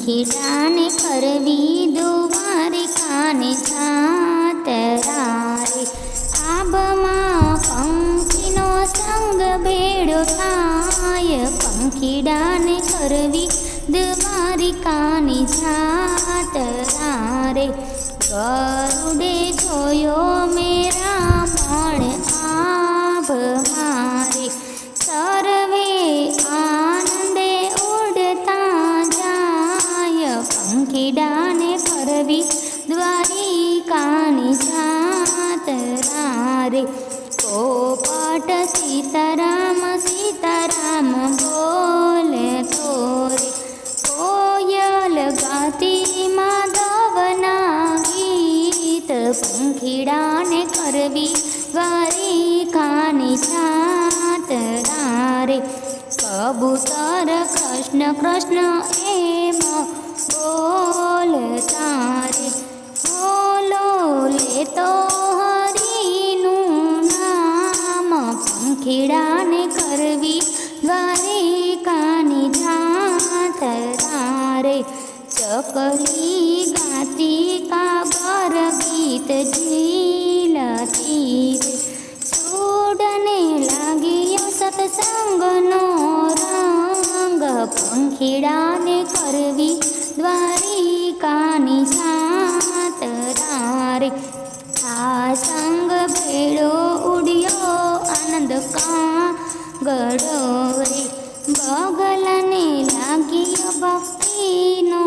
પંખીડાને કરવી દ્વારિકાની જાત્રા રે। આબમાં પંખીનો સંગ ભેળો થાય, પંખીડાને કરવી દ્વારિકાની જાત્રા રે। ગરુડે જોયો મેરા પણ આભમાં રે, સર્વે આનંદે ઉડતા જાય, પંખીડાને કરવી દ્વારિકાની જાત્રા રે। પોપટ સીતારામ સીતારામ બોલતો રે, કોયલ ગાતી માધવના ગીત, પંખીડાને કરવી દ્વારિકાની જાત્રા રે। કબૂતર કૃષ્ણ કૃષ્ણ એમ બોલતા રે, બોલો લેતો હરિનું નામ, પંખીડાને કરવી દ્વારિકાની જાત્રા રે। ચકલી ગાતી કાબર ગીત ઝીલતી રે, ચૂડને લાગ્યો સત્સંગનો રંગ, પંખીડાને કરવી દ્વારિકાની જાત્રા રે। આ સંગ ભેળો ઉડ્યો આનંદ કાગડો રે, બગલને લાગ્યો ભક્તિનો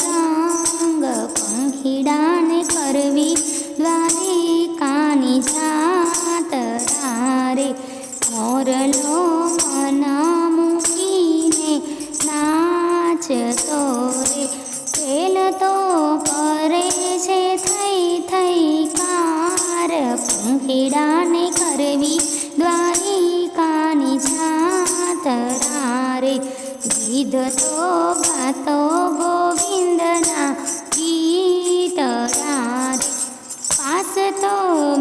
રંગ, પંખીડાને કરવી દ્વારિકાની જાત્રા રે। મોરલો મન મૂકીને નાચતો રે, ખેલતો કરે છે થઈ થઈ કાર, પંખીડાને કરવી દ્વારિકાની જાત્રા રે। ગીધ તો ગાતો ગોવિંદના ગીતડા રે, પાસ તો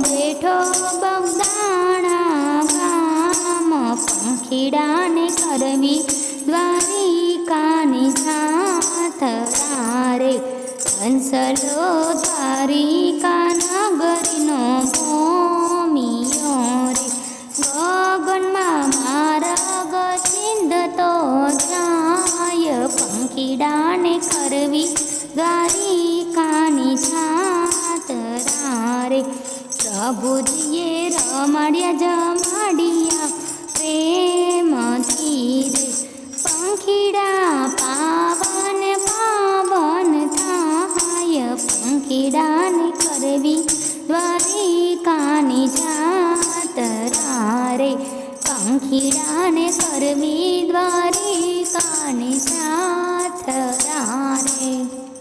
બેઠો બગદાણા ગામ, પંખીડાને કરવી દ્વારિકાની જાત્રા રે। હંસલો દ્વારિકા નગરીનો ભૂમિયો રે, ગગનમાં માર્ગ ચિંધતો જાય, પંખીડાને કરવી દ્વારિકાની જાત્રા રે। પ્રભુજીએ રમાડ્યા જમાડ્યા પ્રેમથી રે, પંખીડા પાવન પાવન થાય, પંખીડાને કરવી દ્વારિકાની જાત્રા રે। પંખીડાને કરવી દ્વારિકાની જાત્રા રે।